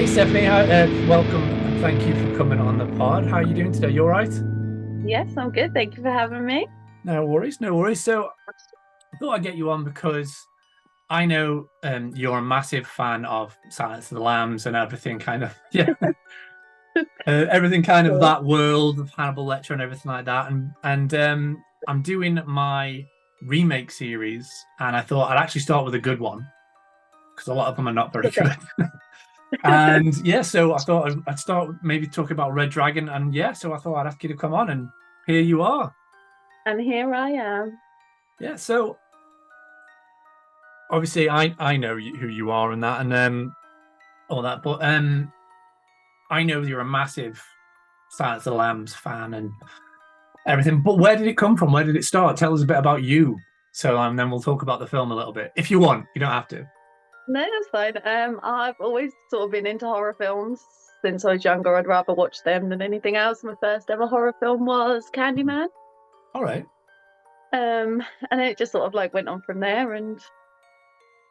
Hey Stephanie, welcome and thank you for coming on the pod. How are you doing today? You all right? Yes, I'm good. Thank you for having me. No worries, no worries. So I thought I'd get you on because I know you're a massive fan of Silence of the Lambs and everything kind of everything kind of Sure. that world of Hannibal Lecter and everything like that. And I'm doing my remake series, and I thought I'd actually start with a good one because a lot of them are not very Okay. good. And yeah, so I thought I'd start maybe talking about Red Dragon, and yeah, so I thought I'd ask you to come on, and here you are. And here I am. Yeah, so obviously I know who you are and that, and all that, but I know you're a massive Silence of the Lambs fan and everything. But where did it come from? Where did it start? Tell us a bit about you. So then we'll talk about the film a little bit if you want. You don't have to. No, that's fine. I've always sort of been into horror films since I was younger. I'd rather watch them than anything else. My first ever horror film was Candyman. All right. Um, and it just sort of like went on from there, and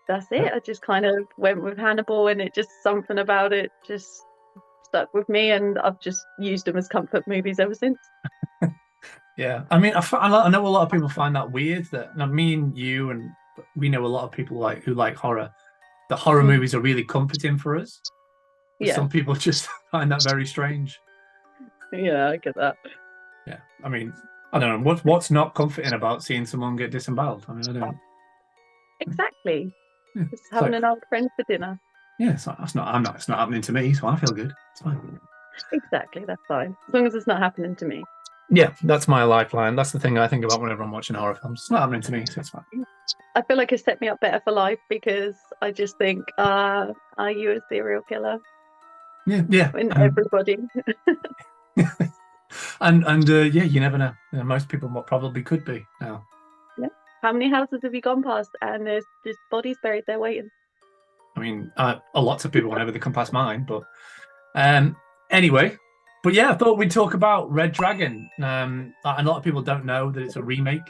that's Yeah. it. I just kind of went with Hannibal, and it just something about it just stuck with me, and I've just used them as comfort movies ever since. Yeah. I mean, I know a lot of people find that weird. That now, me and you and we know a lot of people who like horror. The horror Mm. movies are really comforting for us. Yeah, Some people just find that very strange. yeah, I get that. Yeah, I mean, I don't know what's not comforting about seeing someone get disemboweled. I mean, I don't. Exactly. Yeah, Just it's having like, an old friend for dinner. yeah, that's not. I'm not. It's not happening to me, so I feel good. It's fine. Exactly, that's fine. As long as it's not happening to me. Yeah, that's my lifeline. That's the thing I think about whenever I'm watching horror films. It's not happening to me, so it's fine. I feel like it set me up better for life because I just think, are you a serial killer? Yeah, yeah, In everybody. and yeah, you never know. You know, most people probably could be now. Yeah. How many houses have you gone past and there's just bodies buried there waiting? I mean, a lots of people whenever they come past mine, but um, anyway. But yeah, I thought we'd talk about Red Dragon. And a lot of people don't know that it's a remake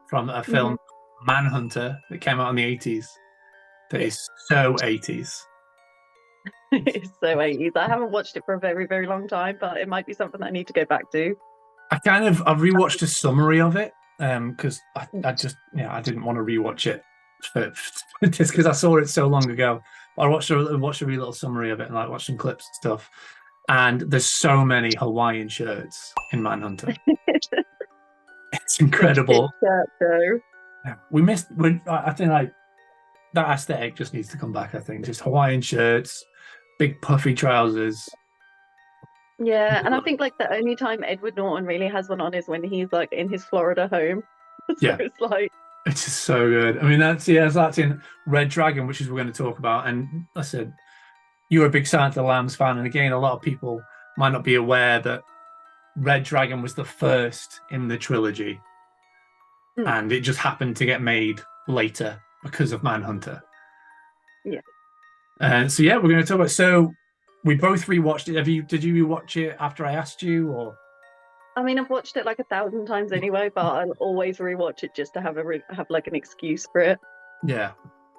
from a Hmm. film Manhunter that came out in the 80s. That Yeah, is so 80s. it's so 80s. I haven't watched it for a very, very long time, but it might be something that I need to go back to. I've rewatched a summary of it because I just I didn't want to rewatch it just because I saw it so long ago. I watched a wee little summary of it and like watched some clips and stuff. And there's so many Hawaiian shirts in Manhunter. It's Which fit incredible. shirt though? We missed when I think like that aesthetic just needs to come back. I think just Hawaiian shirts, big puffy trousers. Yeah, and I think like the only time Edward Norton really has one on is when he's like in his Florida home. So Yeah, it's like, it's just so good. I mean, that's in Red Dragon, which is we're going to talk about. And I said you're a big Silence of the Lambs fan, and again, a lot of people might not be aware that Red Dragon was the first in the trilogy, mm, and it just happened to get made later because of Manhunter. yeah. And so yeah, we're going to talk about. So we both rewatched it. Have you? Did you rewatch it after I asked you, or? I mean, I've watched it like 1,000 times anyway, but I'll always rewatch it just to have like an excuse for it. Yeah.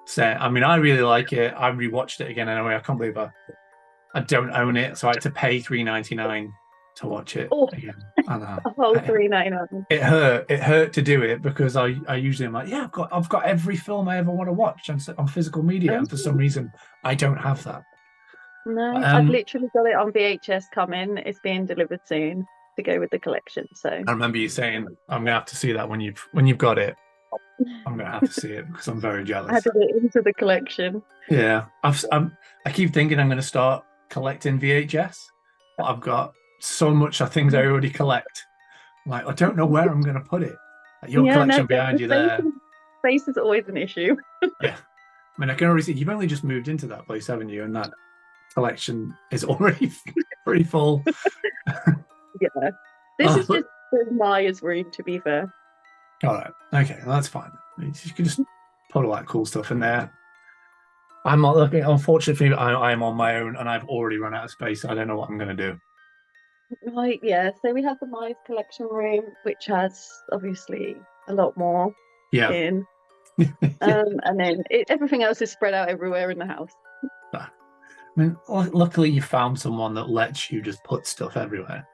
So I mean, I really like it. I rewatched it again anyway. I can't believe I don't own it, so I had to pay 3.99 to watch it Oh, again. I know. a whole 399. It hurt. It hurt to do it because I usually am like, yeah, I've got every film I ever want to watch on physical media, and for some reason I don't have that. No, I've Um, literally got it on VHS coming. It's being delivered soon to go with the collection. So I remember you saying I'm gonna have to see that when you've got it. I'm gonna have to see it because I'm very jealous. added it into the collection. Yeah, I keep thinking I'm gonna start collecting VHS, but I've got so much of things I already collect. Like I don't know where I'm gonna put it. Like, your Yeah, no, collection behind the you space, there. space is always an issue. Yeah, I mean I can already see you've only just moved into that place, haven't you? And that collection is already pretty full. Yeah, this Oh, is but just Maya's room, to be fair. all right, okay, well, that's fine. You can just put all that cool stuff in there. I'm not looking. Unfortunately, I am on my own, and I've already run out of space. I don't know what I'm gonna do. Right, yeah. So we have the Maya's collection room, which has obviously a lot more Yeah, in. yeah. And then everything else is spread out everywhere in the house. I mean, luckily you found someone that lets you just put stuff everywhere.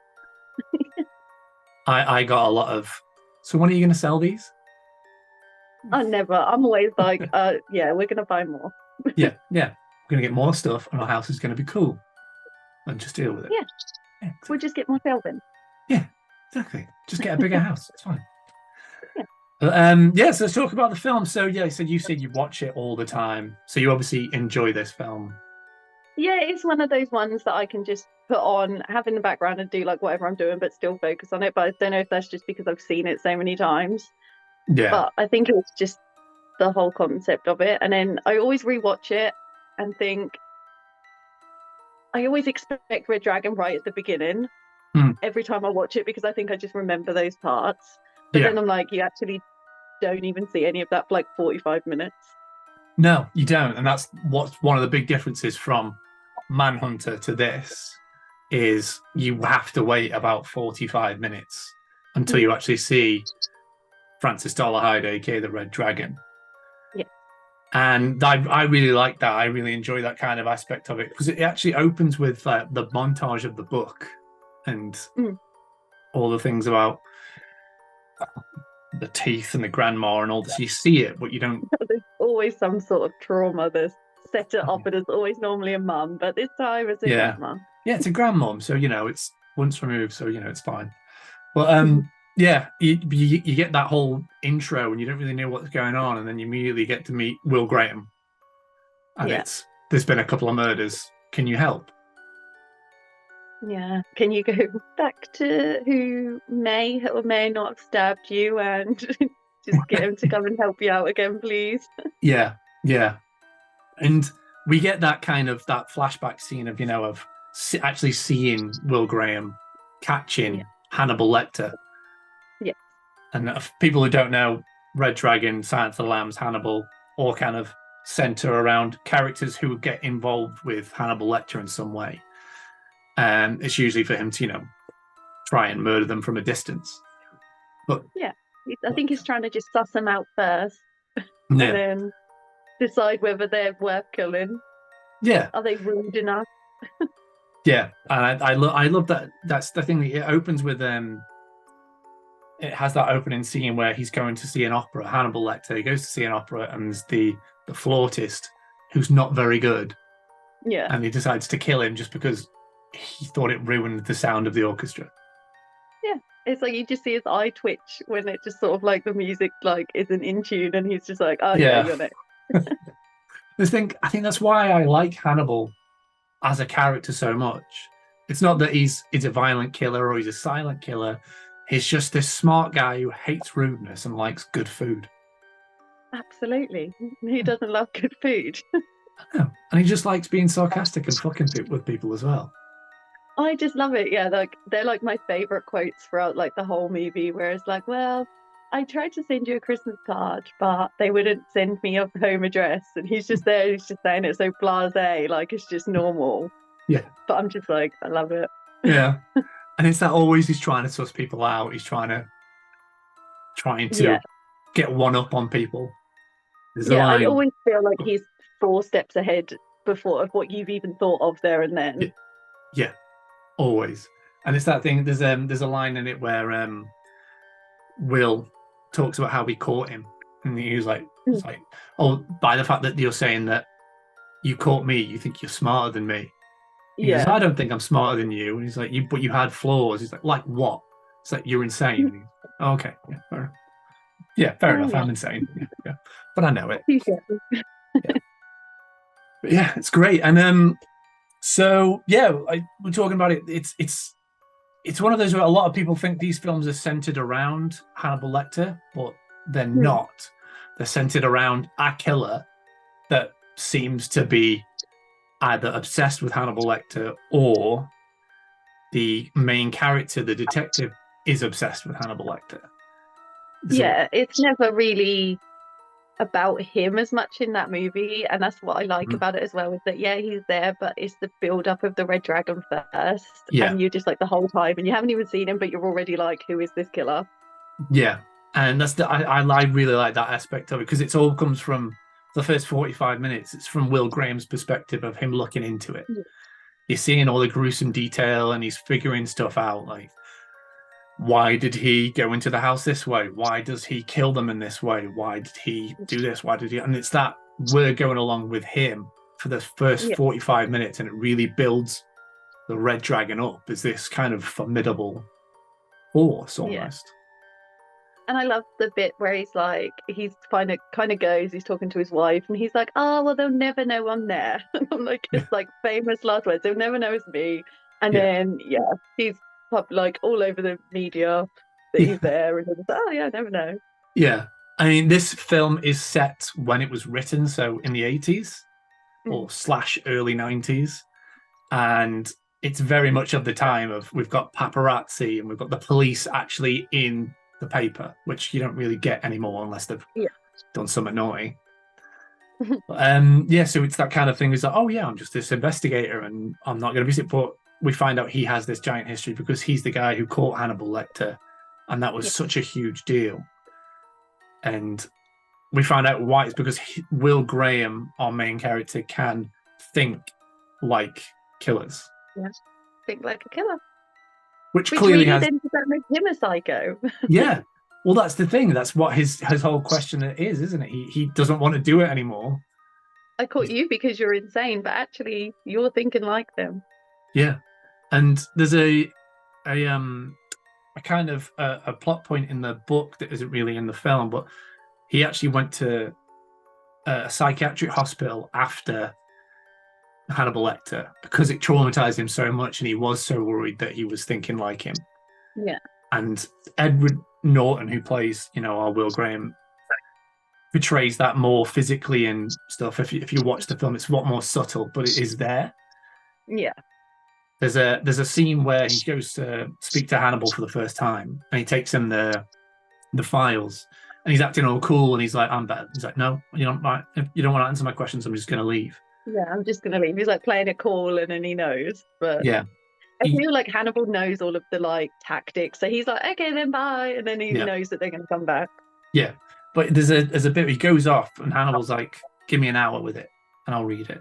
I got a lot of. So when are you going to sell these? I never. I'm always like, yeah, we're gonna buy more. Yeah, yeah. We're going to get more stuff, and our house is going to be cool, and just deal with it. Yeah, Yeah, we'll just get more shelving. yeah, exactly. Just get a bigger house. It's fine. Yeah. Yeah. So let's talk about the film. So yeah, so you said you watch it all the time. So you obviously enjoy this film. Yeah, it's one of those ones that I can just put on, have in the background and do like whatever I'm doing, but still focus on it. But I don't know if that's just because I've seen it so many times. Yeah. But I think it's just the whole concept of it. And then I always rewatch it and think I always expect Red Dragon right at the beginning Mm. every time I watch it because I think I just remember those parts. But Yeah. then I'm like, you actually don't even see any of that for like 45 minutes. No, you don't, and that's what's one of the big differences from Manhunter to this is you have to wait about 45 minutes until you actually see Francis Dolarhyde, aka the Red Dragon. Yeah. And I really like that. I really enjoy that kind of aspect of it because it actually opens with the montage of the book and all the things about the teeth and the grandma and all this. You see it, but you don't. There's always some sort of trauma that's set it up, and it's always normally a mum, but this time it's a Yeah. grandma. Yeah, it's a grandmom, so it's once removed, so it's fine. But yeah, you get that whole intro and you don't really know what's going on, and then you immediately get to meet Will Graham, and Yeah. there's been a couple of murders. Can you help? Yeah. Can you go back to who may or may not have stabbed you and just get him to come and help you out again, please? Yeah, yeah, and we get that kind of that flashback scene of actually seeing Will Graham catching Hannibal Lecter. Yeah. And people who don't know, Red Dragon, Silence of the Lambs, Hannibal, all kind of center around characters who get involved with Hannibal Lecter in some way. And it's usually for him to, try and murder them from a distance. But yeah, I think he's trying to just suss them out first and then decide whether they're worth killing. Yeah. Are they rude enough? Yeah. And I love that. That's the thing. It opens with it has that opening scene where he's going to see an opera. Hannibal Lecter, he goes to see an opera, and there's the flautist who's not very good. Yeah. And he decides to kill him just because he thought it ruined the sound of the orchestra. Yeah. It's like you just see his eye twitch when it just sort of like the music like isn't in tune, and he's just like, oh yeah, you're next. I think that's why I like Hannibal as a character so much. It's not that he's a violent killer or he's a silent killer. He's just this smart guy who hates rudeness and likes good food. Absolutely. Who doesn't love good food? No. And he just likes being sarcastic and fucking with people as well. I just love it. Yeah, like they're like my favorite quotes throughout like the whole movie, where it's like, well, I tried to send you a Christmas card, but they wouldn't send me a home address. And he's just there, he's just saying it so blasé, like it's just normal. Yeah. But I'm just like, I love it. Yeah. And it's that always he's trying to suss people out. He's trying to get one up on people. I always feel like he's 4 steps ahead before of what you've even thought of there and then. Yeah. Always. And it's that thing, there's a line in it where Will talks about how he caught him. And he was like, it's like, oh, by the fact that you're saying that you caught me, you think you're smarter than me. He goes, I don't think I'm smarter than you. And he's like, but you had flaws. He's like what? It's like, you're insane. Okay. Yeah, fair enough. Yeah, fair enough. I'm insane. Yeah. But I know it. Yeah. But yeah, it's great. And so yeah, we're talking about it. It's one of those where a lot of people think these films are centered around Hannibal Lecter, but they're not. They're centered around a killer that seems to be either obsessed with Hannibal Lecter or the main character, the detective, is obsessed with Hannibal Lecter. It's never really about him as much in that movie, and that's what I like about it as well, is that he's there, but it's the build up of the Red Dragon first, and you're just like the whole time, and you haven't even seen him, but you're already like, who is this killer? Yeah, and that's I really like that aspect of it, because it all comes from the first 45 minutes, it's from Will Graham's perspective of him looking into it. Yeah. You're seeing all the gruesome detail and he's figuring stuff out. Like, why did he go into the house this way? Why does he kill them in this way? Why did he do this? Why did he? And it's that we're going along with him for the first 45 minutes, and it really builds the Red Dragon up as this kind of formidable force almost. And I love the bit where he's like, he's kind of goes, he's talking to his wife, and he's like, "Oh, well, they'll never know I'm there." And I'm like, it's like famous last words, "They'll never know it's me." And then, he's like all over the media that he's there, and it's like, "Oh, yeah, I never know." Yeah. I mean, this film is set when it was written, so in the 80s or / early 90s. And it's very much of the time of we've got paparazzi and we've got the police actually in the paper, which you don't really get anymore unless they've done something naughty. So it's that kind of thing. It's like, oh yeah, I'm just this investigator and I'm not going to visit. But we find out he has this giant history because he's the guy who caught Hannibal Lecter, and that was such a huge deal. And we find out why. It's because Will Graham, our main character, can think like killers. Yes, think like a killer. Which clearly really then does that make him a psycho? Yeah. Well, that's the thing. That's what his whole question is, isn't it? He doesn't want to do it anymore. I caught you because you're insane, but actually you're thinking like them. Yeah. And there's a kind of a plot point in the book that isn't really in the film, but he actually went to a psychiatric hospital after Hannibal Lecter because it traumatized him so much, and he was so worried that he was thinking like him. Yeah. And Edward Norton, who plays, our Will Graham, portrays that more physically and stuff. If you watch the film, it's a lot more subtle, but it is there. Yeah. There's a scene where he goes to speak to Hannibal for the first time, and he takes him the files, and he's acting all cool, and he's like, "I'm better." He's like, "No, you don't want to answer my questions. I'm just going to leave." Yeah, I'm just going to leave. He's like playing it cool, and then he knows. But yeah, I feel like Hannibal knows all of the like tactics, so he's like, "Okay, then bye," and then he knows that they're going to come back. Yeah, but there's a bit where he goes off, and Hannibal's like, "Give me an hour with it, and I'll read it."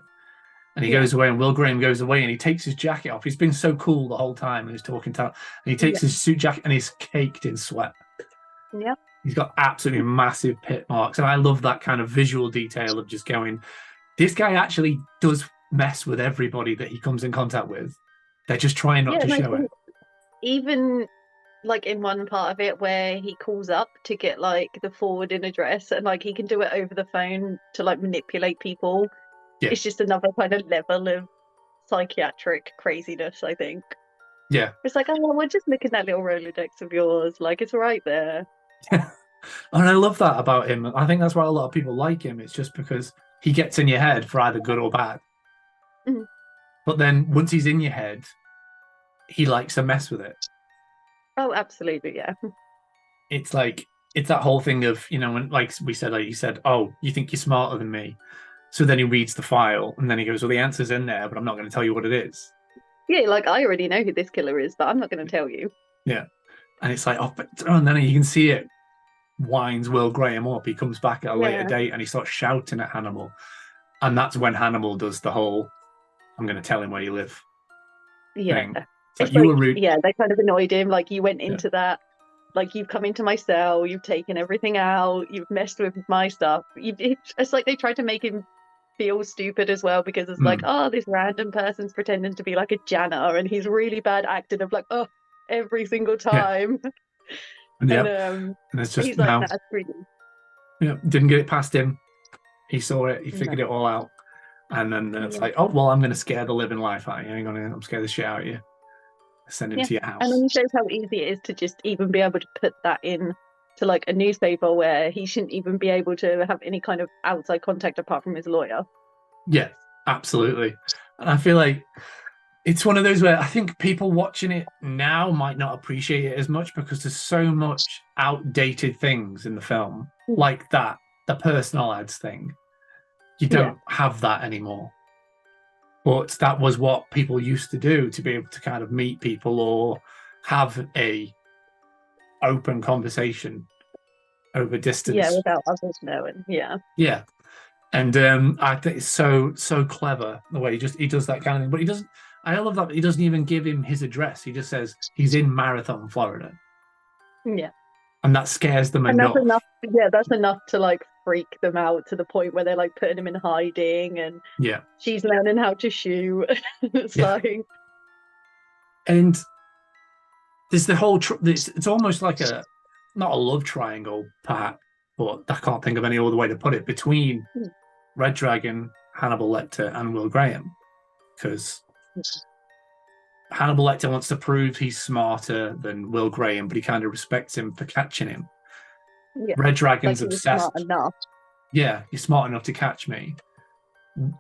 And he goes away, and Will Graham goes away, and he takes his jacket off. He's been so cool the whole time, and he's talking to, and he takes his suit jacket, and he's caked in sweat. Yeah, he's got absolutely massive pit marks, and I love that kind of visual detail of just going, this guy actually does mess with everybody that he comes in contact with. They're just trying not to show it. Even like in one part of it where he calls up to get like the forwarding address, and like he can do it over the phone to like manipulate people. Yeah. It's just another kind of level of psychiatric craziness, I think. Yeah. It's like, oh, we're just looking at that little Rolodex of yours. Like, it's right there. Yeah. And I love that about him. I think that's why a lot of people like him. It's just because he gets in your head for either good or bad. Mm-hmm. But then once he's in your head, he likes to mess with it. Oh, absolutely, yeah. It's like, it's that whole thing of, when, like we said, like you said, oh, you think you're smarter than me. So then he reads the file, and then he goes, well, the answer's in there, but I'm not going to tell you what it is. Yeah, like, I already know who this killer is, but I'm not going to tell you. Yeah. And it's like, and then you can see it winds Will Graham up. He comes back at a later date, and he starts shouting at Hannibal. And that's when Hannibal does the whole, I'm going to tell him where you live. Yeah. Thing. It's like, you were rude. Yeah, they kind of annoyed him. Like, you went into that. Like, you've come into my cell, you've taken everything out, you've messed with my stuff. It's like they tried to make him feel stupid as well, because it's like, oh, this random person's pretending to be like a janitor, and he's really bad acting of like, oh, every single time. Yeah. And it's just he's like, that's pretty. Yeah, didn't get it past him. He saw it, he figured it all out. And then it's like, oh, well, I'm going to scare the living life out of you. I'm scared the shit out of you. Send him to your house. And then he shows how easy it is to just even be able to put that in to like a newspaper where he shouldn't even be able to have any kind of outside contact apart from his lawyer. Yeah, absolutely. And I feel like it's one of those where I think people watching it now might not appreciate it as much because there's so much outdated things in the film, like that, the personal ads thing. You don't have that anymore. But that was what people used to do to be able to kind of meet people or have a open conversation over distance. Yeah, without others knowing. Yeah. Yeah. And I think it's so clever the way he does that kind of thing. But he doesn't. I love that he doesn't even give him his address. He just says he's in Marathon, Florida, Yeah. and that scares them And that's enough. enough. Yeah, that's enough to like freak them out to the point where they're like putting him in hiding, and Yeah, she's learning how to shoot. It's yeah. like, And there's the whole. It's almost like a not a love triangle, perhaps, but I can't think of any other way to put it between hmm, Red Dragon, Hannibal Lecter, and Will Graham, because Hannibal Lecter wants to prove he's smarter than Will Graham, but he kind of respects him for catching him. yeah, Red like Dragon's he was smart obsessed. enough. Yeah, you're smart enough to catch me.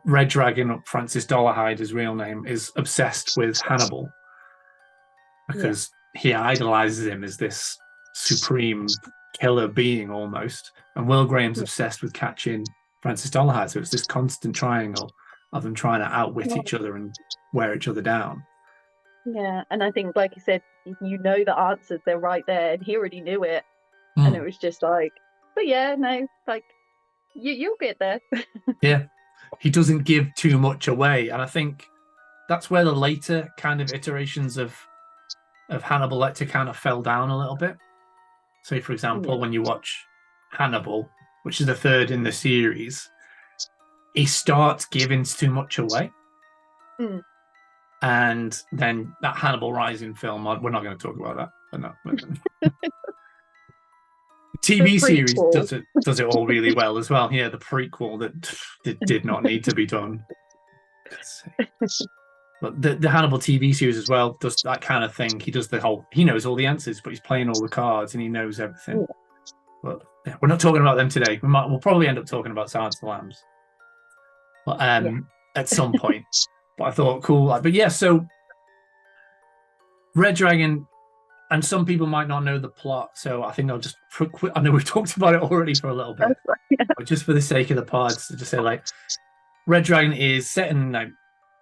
Red Dragon, Francis Dolarhyde, his real name, is obsessed with Hannibal Yeah, because he idolizes him as this supreme killer being almost. And Will Graham's yeah, obsessed with catching Francis Dolarhyde. So it's this constant triangle of them trying to outwit yeah, each other and wear each other down. yeah. And I think, like you said, you know the answers, they're right there, and he already knew it, and it Mm, was just like, but yeah, no, like you'll get there. yeah. He doesn't give too much away. And I think that's where the later kind of iterations of Hannibal Lecter kind of fell down a little bit. So, for example, Yeah. when you watch Hannibal, which is the third in the series, he starts giving too much away. Mm. And then that Hannibal Rising film, we're not going to talk about that. But no, the The TV series prequel. does it all really well as well. Yeah, the prequel that did not need to be done. But the Hannibal TV series as well does that kind of thing. He does the whole. He knows all the answers, but he's playing all the cards and he knows everything. Yeah. But yeah, we're not talking about them today. We'll probably end up talking about Silence of the Lambs, but Yeah. at some point. But I thought cool. But yeah, so Red Dragon, and some people might not know the plot, so I think I'll just. I know we've talked about it already for a little bit, but just for the sake of the pods, to just say like, Red Dragon is set in the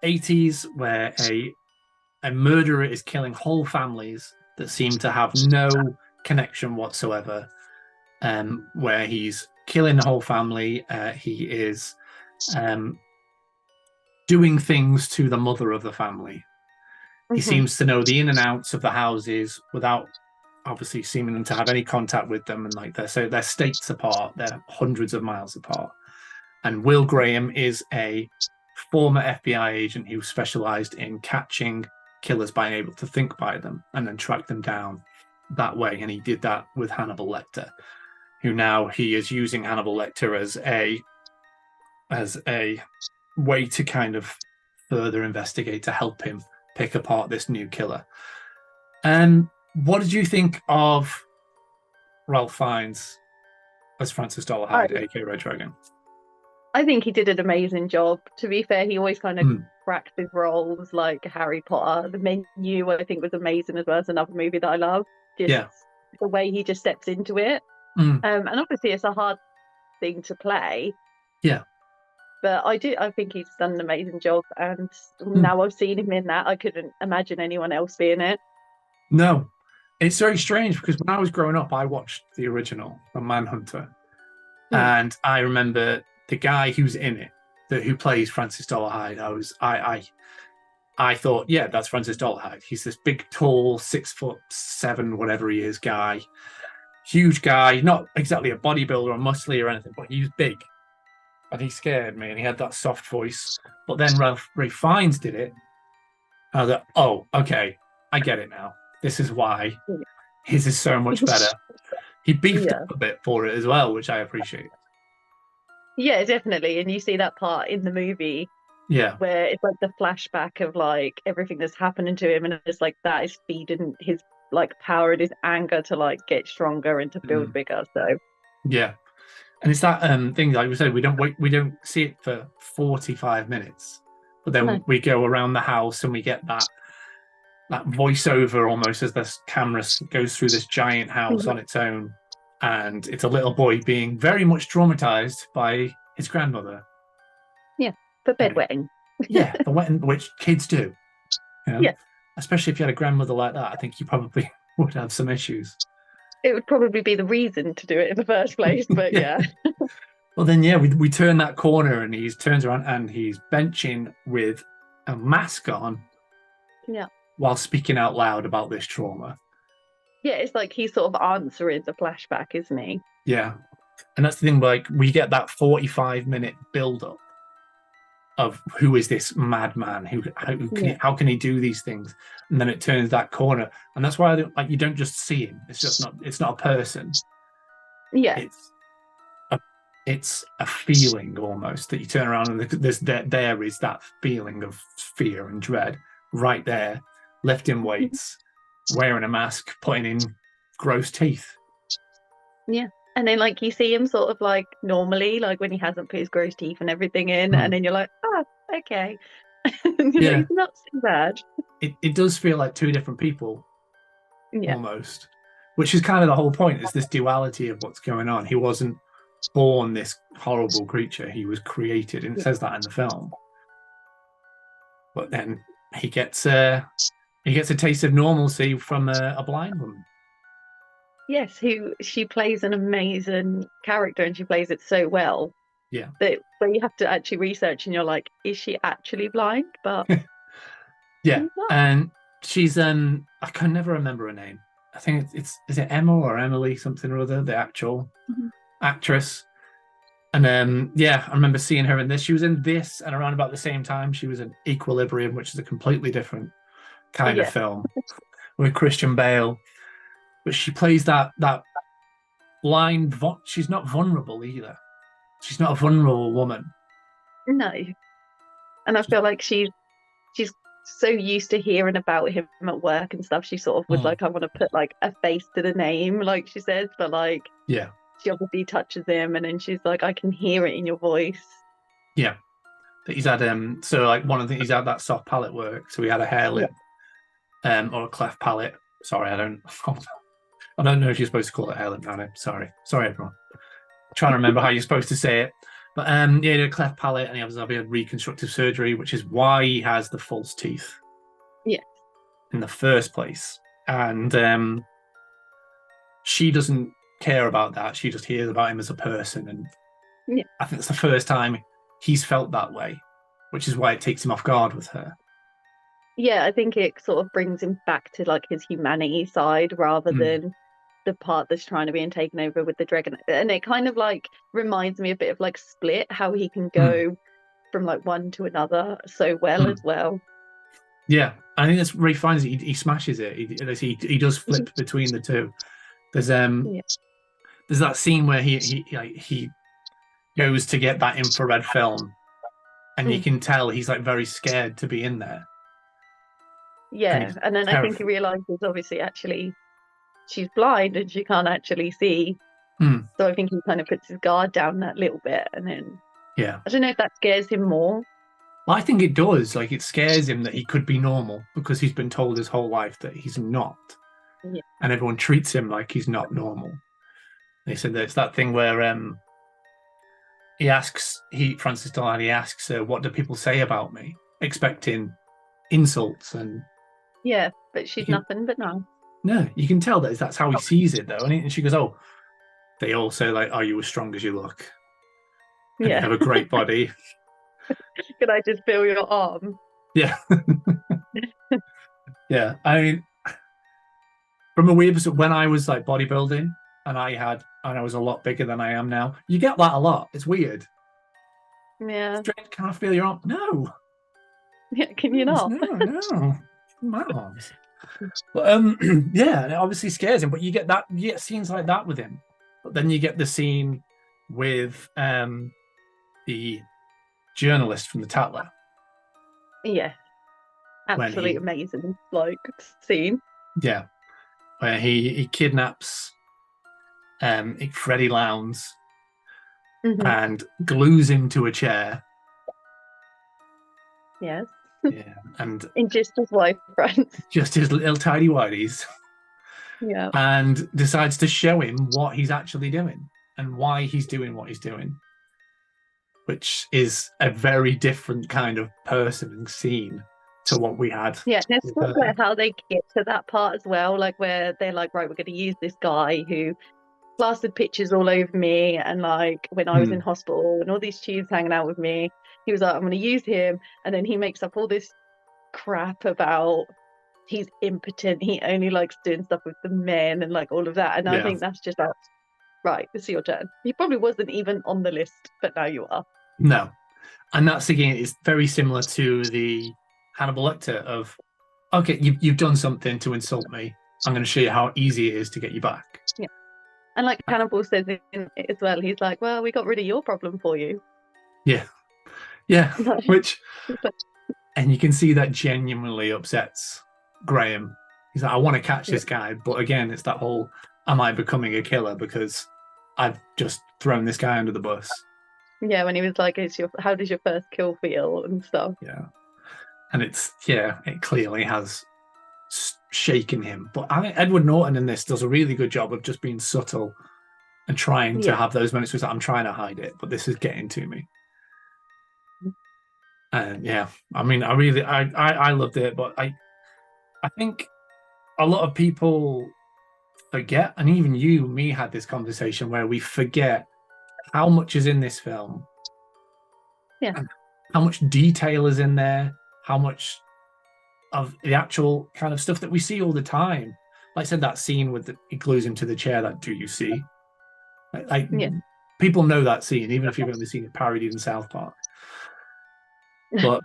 80s, where a murderer is killing whole families that seem to have no connection whatsoever. Where he's killing the whole family, he is doing things to the mother of the family. He Hmm. seems to know the in and outs of the houses without obviously seeming to have any contact with them, and like they're states apart, they're hundreds of miles apart. And Will Graham is a former FBI agent who specialized in catching killers by being able to think by them and then track them down that way. And he did that with Hannibal Lecter, who now he is using Hannibal Lecter as a way to kind of further investigate to help him pick apart this new killer. And what did you think of Ralph Fiennes as Francis I, Dolarhyde, aka Red Dragon? I think he did an amazing job. To be fair, he always kind of Mm, cracked his roles, like Harry Potter. The Menu, I think, was amazing as well. It's another movie that I love. Just yeah. the way he just steps into it. Mm, And obviously, it's a hard thing to play, yeah. but I think he's done an amazing job. And Mm. now I've seen him in that, I couldn't imagine anyone else being it. No, it's very strange because when I was growing up, I watched the original, The Manhunter, Mm. and I remember the guy who's in it, who plays Francis Dolarhyde. I thought, yeah, that's Francis Dolarhyde. He's this big, tall, 6'7", whatever he is, guy, huge guy, not exactly a bodybuilder or muscly or anything, but he was big, and he scared me, and he had that soft voice. But then Ralph Ray Fiennes did it. I was like, oh, okay, I get it now. This is why his is so much better. He beefed Yeah. up a bit for it as well, which I appreciate. Yeah, definitely. And you see that part in the movie Yeah. where it's like the flashback of like everything that's happening to him, and it's like that is feeding his like power and his anger to like get stronger and to build Mm. bigger. So Yeah. And it's that thing, like we said, we don't see it for 45 minutes, but then no. we go around the house and we get that voiceover almost as the camera goes through this giant house on its own, and it's a little boy being very much traumatized by his grandmother. Yeah, for And bedwetting. yeah, the wetting, which kids do, you know, Yeah, especially if you had a grandmother like that. I think you probably would have some issues. it would probably be the reason to do it in the first place, but Yeah. yeah. Well, then, yeah, we turn that corner and he turns around and he's benching with a mask on Yeah. while speaking out loud about this trauma. Yeah, it's like he's sort of answering the flashback, isn't he? Yeah. And that's the thing, like, we get that 45-minute build up of who is this madman? Yeah. How can he do these things? And then it turns that corner. And that's why I don't, like, you don't just see him. It's not a person. Yeah. It's a it's a feeling almost that you turn around and there is that feeling of fear and dread right there, lifting weights, wearing a mask, putting in gross teeth. Yeah. And then like you see him sort of like normally, like when he hasn't put his gross teeth and everything in, and Hmm. then you're like, ah, okay. Yeah, He's not so bad. it does feel like two different people Yeah. almost, which is kind of the whole point, is this duality of what's going on. He wasn't born this horrible creature, he was created, and it Yeah. says that in the film. But then he gets a taste of normalcy from a blind woman. Yes, who she plays an amazing character and she plays it so well Yeah. that where you have to actually research and you're like, is she actually blind? But Yeah, she's not. and she's I can never remember her name. I think it's is it Emma or Emily something or other, the actual Mhm. actress. And yeah, I remember seeing her in this. She was in this, and around about the same time, she was in Equilibrium, which is a completely different kind of Yeah. film with Christian Bale. But she plays that blind. She's not vulnerable either. She's not a vulnerable woman. No. And I feel like she's so used to hearing about him at work and stuff. She sort of was Mm, like, I want to put like a face to the name, like she says, but like yeah, she obviously touches him and then she's like, I can hear it in your voice. yeah. But he's had so like one of the things, he's had that soft palate work, so he had a hair Yeah. lip or a cleft palate. Sorry, I don't know if you're supposed to call it hair lip now. Sorry everyone. I'm trying to remember how you're supposed to say it. But yeah, he had a cleft palate and he has a reconstructive surgery, which is why he has the false teeth Yeah. in the first place. And she doesn't care about that. She just hears about him as a person. And Yeah. I think it's the first time he's felt that way, which is why it takes him off guard with her. Yeah, I think it sort of brings him back to like his humanity side rather Mm, than the part that's trying to be taken over with the dragon. And it kind of like reminds me a bit of like Split, how he can mm, go from like one to another so well mm. as well. Yeah, I think that's where he finds it. He smashes it. He does flip between the two. There's Yeah. there's that scene where he goes to get that infrared film, and you Mm. can tell he's like very scared to be in there, and Yeah. he's And then I think he terrified. realizes obviously actually she's blind and she can't actually see. Mm, So I think he kind of puts his guard down that little bit and then yeah, I don't know if that scares him more. I think it does. Like it scares him that he could be normal because he's been told his whole life that he's not, Yeah. and everyone treats him like he's not normal. They said that it's that thing where Francis Dolan, he asks her, "What do people say about me?" Expecting insults, and Yeah, but you she's can nothing but no. no, you can tell that's how he sees it though. And she goes, "Oh, they all say like, are you as strong as you look, and you Yeah. have a great body." Could I just feel your arm? Yeah, yeah. I mean, from a weird perspective, when I was like bodybuilding and I was a lot bigger than I am now, you get that a lot. It's weird. Yeah. Strange, can I feel your arm? No, Yeah, can you no, not? no. My arms. But yeah, and it obviously scares him. But you get scenes like that with him. But then you get the scene with the journalist from the Tatler Yeah, when absolutely he amazing like scene. yeah, where he kidnaps Freddie Lowndes Hmm. and glues him to a chair. Yes. Yeah, and In just his wife friends. just his little tidy whities, Yeah. and decides to show him what he's actually doing and why he's doing what he's doing, which is a very different kind of person and scene to what we had Yeah, let's with talk her. about how they get to that part as well, like where they're like, right, we're going to use this guy who plastered pictures all over me, and like when I was in hospital and all these tubes hanging out with me, he was like, I'm going to use him. And then he makes up all this crap about he's impotent, he only likes doing stuff with the men and like all of that. And I think that's just like, right, it's your turn. He probably wasn't even on the list, but now you are. No. And that's again, it's very similar to the Hannibal Lecter of, okay, you've done something to insult me. I'm going to show you how easy it is to get you back. Yeah. And like Hannibal says in it as well, he's like, well, we got rid of your problem for you. Yeah. Yeah. Which, and you can see that genuinely upsets Graham. He's like, I want to catch this guy. But again, it's that whole, am I becoming a killer because I've just thrown this guy under the bus? Yeah, when he was like, how does your first kill feel and stuff? Yeah. And it clearly has shaken him. But I think Edward Norton in this does a really good job of just being subtle and trying to have those moments where I'm trying to hide it, but this is getting to me. And I mean, I loved it, but I think a lot of people forget, and even me had this conversation where we forget how much is in this film. Yeah. And how much detail is in there, how much of the actual kind of stuff that we see all the time. Like I said, that scene with he glues him to the chair, that do you see? People know that scene, even if you've only seen it parodied in South Park. But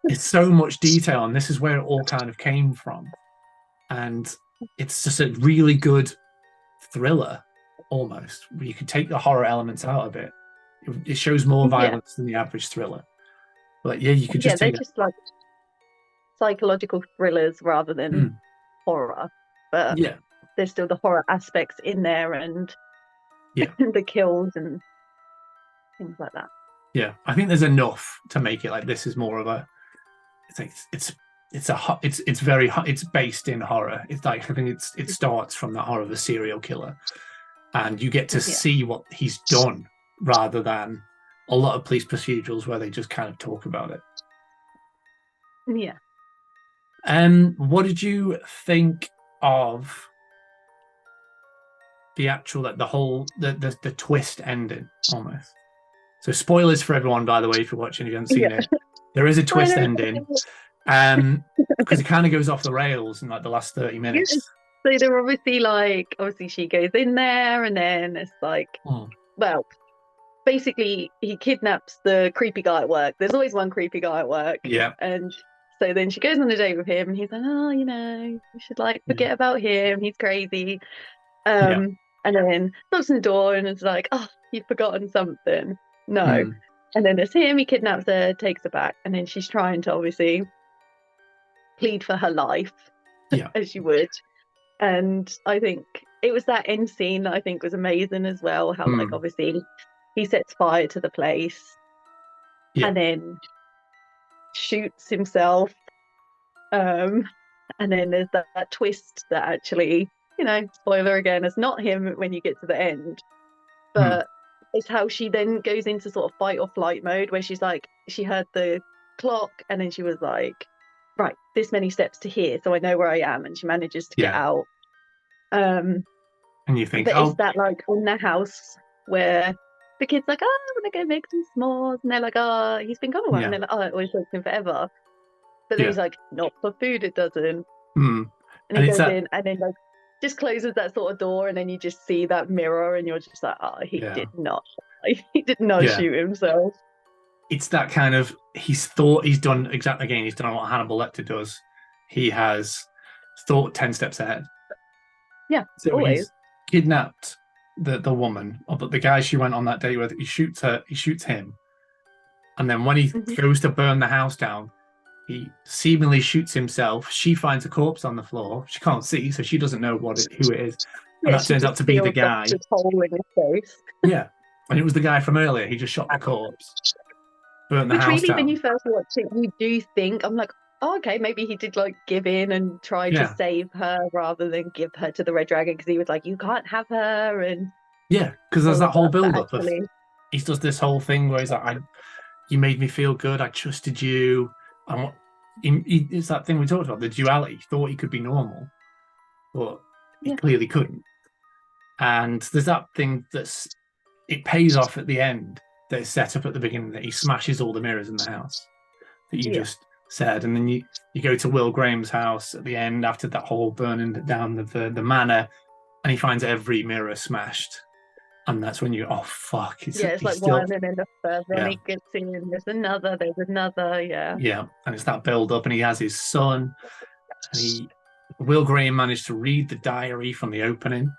it's so much detail, and this is where it all kind of came from. And it's just a really good thriller, almost, where you can take the horror elements out of it. It shows more violence than the average thriller. But you could just they're just like psychological thrillers rather than horror. But there's still the horror aspects in there, and the kills and things like that. Yeah, I think there's enough to make it like this is more of a. It's based in horror. It's like I think it starts from that horror of a serial killer, and you get to see what he's done rather than a lot of police procedurals where they just kind of talk about it. Yeah. What did you think of the actual the twist ending almost? So spoilers for everyone, by the way, if you're watching, if you haven't seen it. There is a twist ending. Because it kind of goes off the rails in like the last 30 minutes. So they're obviously she goes in there, and then it's like, well, basically he kidnaps the creepy guy at work. There's always one creepy guy at work. Yeah. And so then she goes on a date with him, and he's like, oh, you should like forget about him. He's crazy. And then knocks on the door, and it's like, oh, you've forgotten something. No. And then it's him, he kidnaps her, takes her back, and then she's trying to obviously plead for her life, as she would. And I think it was that end scene that I think was amazing as well, how like obviously he sets fire to the place and then shoots himself. And then there's that twist that actually, spoiler again, it's not him when you get to the end, but it's how she then goes into sort of fight or flight mode, where she's like, she heard the clock and then she was like, right, this many steps to here, so I know where I am, and she manages to get out. And you think, but it's that like in the house where the kid's like, oh, I want to go make some s'mores, and they're like, oh, he's been gone a while, and they're like, oh, it always takes him forever. But then he's like, not for food, it doesn't. And he goes in and then like just closes that sort of door, and then you just see that mirror, and you're just like, oh, he did not shoot himself. It's that kind of, he's done what Hannibal Lecter does. He has thought 10 steps ahead. Yeah, so always. He's kidnapped the woman, but the guy she went on that date with, he shoots him, and then when he goes to burn the house down, he seemingly shoots himself. She finds a corpse on the floor. She can't see, so she doesn't know who it is. And that turns out to be the guy. Hole in his face. Yeah, and it was the guy from earlier. He just shot the corpse, burnt the house down. When you first watch it, you do think, I'm like, oh, okay, maybe he did like give in and try to save her rather than give her to the Red Dragon, because he was like, you can't have her. And because there's that whole build-up of, he does this whole thing where he's like, you made me feel good, I trusted you. It's that thing we talked about, the duality. He thought he could be normal, but he clearly couldn't. And there's that thing it pays off at the end that is set up at the beginning, that he smashes all the mirrors in the house that you just said. And then you go to Will Graham's house at the end after that whole burning down the manor, and he finds every mirror smashed. And that's when you, oh fuck! It's like still, one, and then the third one he gets in. There's another. Yeah, and it's that build up, and he has his son, and Will Graham managed to read the diary from the opening,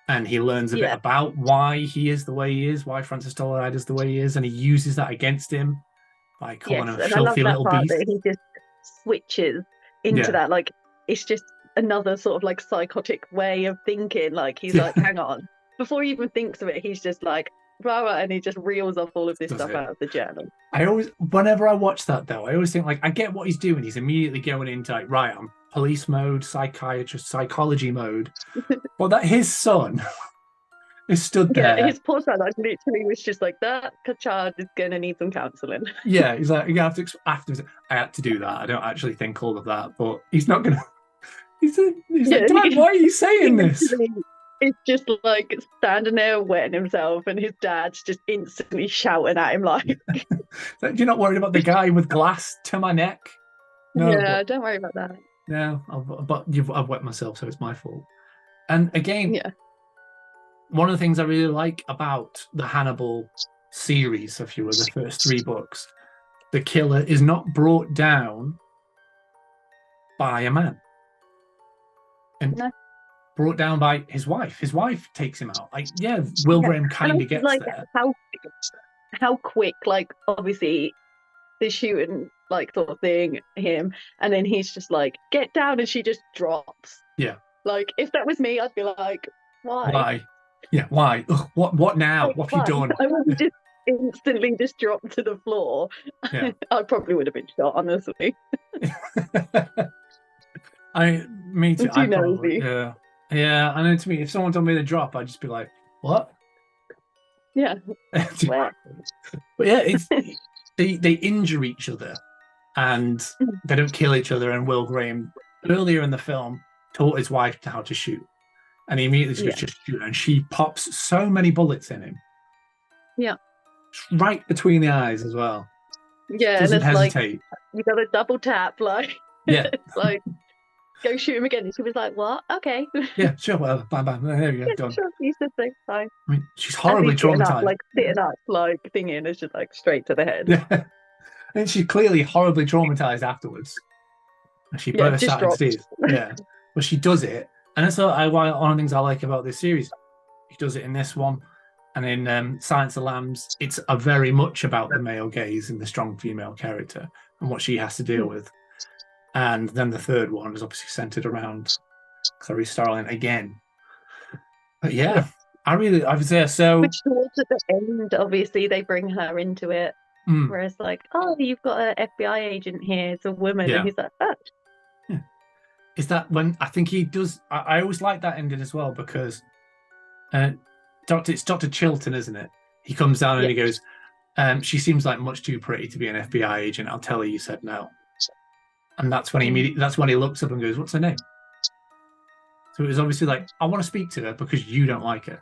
and he learns a bit about why he is the way he is, why Francis Dollarhyde is the way he is, and he uses that against him by calling him a filthy little beast. That he just switches into that, like it's just another sort of like psychotic way of thinking. Like he's like, hang on. Before he even thinks of it, he's just like, rah, and he just reels off all of this stuff out of the journal. Whenever I watch that though, I always think like, I get what he's doing. He's immediately going into like, right, I'm police mode, psychiatrist, psychology mode. Well, that his son is stood there. Yeah, his poor son, like literally was just like, that child is going to need some counselling. Yeah, he's like, you have to. After I had to do that. I don't actually think all of that, but he's not gonna. He's like, Dad, why are you saying this? It's just like standing there wetting himself, and his dad's just instantly shouting at him like, "You're not worried about the guy with glass to my neck?" No, yeah, don't worry about that. No, I've wet myself, so it's my fault. And again, one of the things I really like about the Hannibal series, if you were the first 3 books, the killer is not brought down by a man. And brought down by his wife. His wife takes him out. Like, Will Graham kind of gets like, there. How quick, like, obviously, the shooting, like, sort of thing, him, and then he's just like, get down, and she just drops. Yeah. Like, if that was me, I'd be like, why? Why? Yeah, why? Ugh, what now? Like, what have you done? I would just instantly just drop to the floor. Yeah. I probably would have been shot, honestly. Me too. I probably, yeah. I know. To me, if someone told me to drop, I'd just be like, "What?" Yeah. But yeah, it's they injure each other, and they don't kill each other. And Will Graham earlier in the film taught his wife how to shoot, and he immediately just shoot, and she pops so many bullets in him. Yeah. Right between the eyes as well. Yeah, doesn't and it's hesitate. Like you got to double tap, like it's like. Go shoot him again. And she was like, what? Okay. Yeah, sure, whatever. Bam, bam. There we go, done. Sure, use the thing, fine. I mean, she's horribly traumatized. Like, sitting up, like, thinking it's just, like, straight to the head. Yeah. And she's clearly horribly traumatized afterwards. She bursts out in tears. Yeah. But she does it. And that's one of the things I like about this series. She does it in this one. And in Silence of the Lambs, it's very much about the male gaze and the strong female character and what she has to deal with. And then the third one is obviously centered around Clarice Starling again. But I was there. So, which towards at the end, obviously, they bring her into it. Whereas, like, oh, you've got an FBI agent here. It's a woman, and he's like, oh. Yeah. Is that when I think he does? I always like that ending as well because it's Dr. Chilton, isn't it? He comes down and he goes, "She seems like much too pretty to be an FBI agent. I'll tell her you said no." And that's when he looks up and goes, "What's her name?" So it was obviously like, I want to speak to her because you don't like her.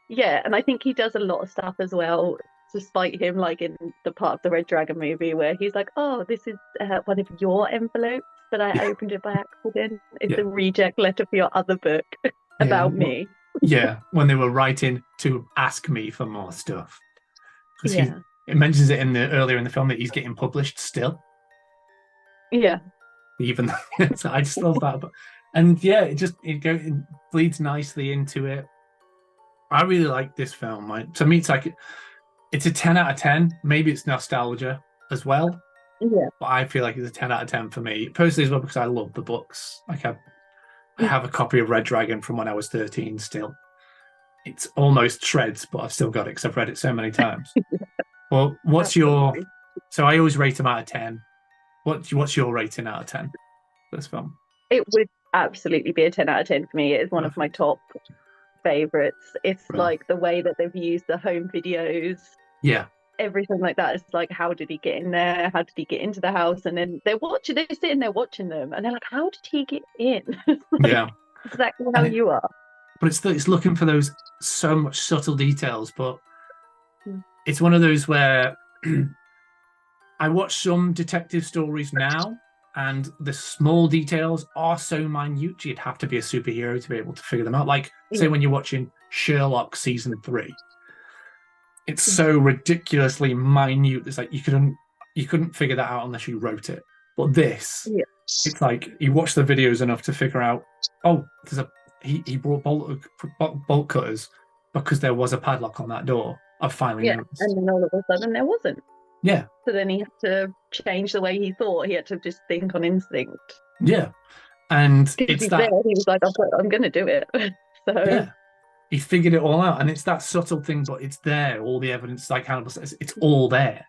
Yeah, and I think he does a lot of stuff as well, despite him, like in the part of the Red Dragon movie where he's like, "Oh, this is one of your envelopes, but I opened it by accident. It's a reject letter for your other book about me." Yeah, when they were writing to ask me for more stuff. Because it mentions it earlier in the film that he's getting published still. Yeah, even so I just love that, it bleeds nicely into it. I really like this film. To me, it's a 10 out of 10. Maybe it's nostalgia as well. Yeah, but I feel like it's a 10 out of 10 for me personally as well because I love the books. Like I have a copy of Red Dragon from when I was 13 still. It's almost shreds, but I've still got it because I've read it so many times. Well, what's your? So I always rate them out of 10. What's your rating out of 10 for this film? It would absolutely be a 10 out of 10 for me. It is one of my top favorites. It's like the way that they've used the home videos. Yeah. Everything like that. It's like, how did he get in there? How did he get into the house? And then they're sitting there watching them, and they're like, how did he get in? Exactly how you are. but it's looking for those so much subtle details. But Mm. it's one of those where I watch some detective stories now, and the small details are so minute, you'd have to be a superhero to be able to figure them out. Like, say, Yeah. when you're watching Sherlock season 3, it's Mm. so ridiculously minute. It's like you couldn't figure that out unless you wrote it. But this, Yeah. it's like you watch the videos enough to figure out, oh, he brought bolt cutters because there was a padlock on that door. I've finally Yeah. noticed. And then all of a sudden there wasn't. Yeah, So then he had to change the way he thought. He had to just think on instinct. yeah, and Because it's he's there, that. he was like, I'm going to do it. So, Yeah, he figured it all out, and it's that subtle thing, but it's there. All the evidence, like Hannibal says, it's all there,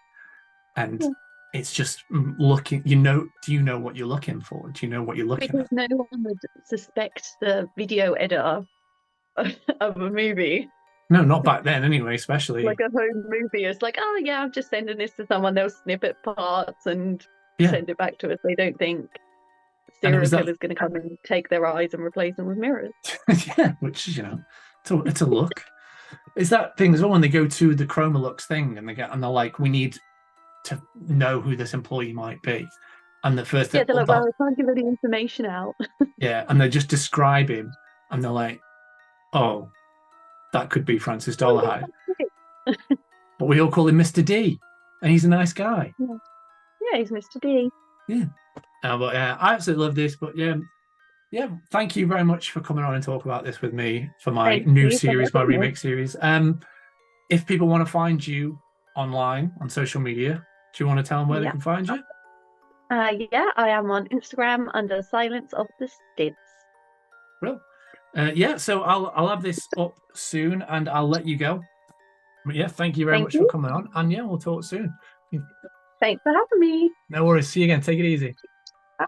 and yeah. it's just looking. You know, do you know what you're looking for? Do you know what you're looking Because at? no one would suspect the video editor of a movie. No, not back then, anyway. Especially, Like a home movie. It's like, oh yeah, I'm just sending this to someone. They'll snip it parts and yeah, send it back to us. They don't think and it serial was that. killer's going to come and take their eyes and replace them with mirrors. Yeah, which it's a look. It's that thing as well when they go to the Chroma Lux thing and they're like, we need to know who this employee might be, and the first Yeah, they're like, well, I can't give any information out. yeah, and they just describe him, and they're like, oh, that could be Francis Dolarhyde. But we all call him Mr. D, and he's a nice guy. Yeah, he's Mr. D. Yeah. But yeah, I absolutely love this. But yeah, yeah. Thank you very much for coming on and talk about this with me for my Thank new you for series, my having me. remake series. If people want to find you online on social media, do you want to tell them where they Yeah. can find you? Yeah, I am on Instagram under Silence of the Stids. Well, yeah. So I'll have this up soon, and I'll let you go. But yeah, thank you very Thank much for you. coming on, and yeah, we'll talk soon. Thanks for having me. No worries. See you again. Take it easy. Bye.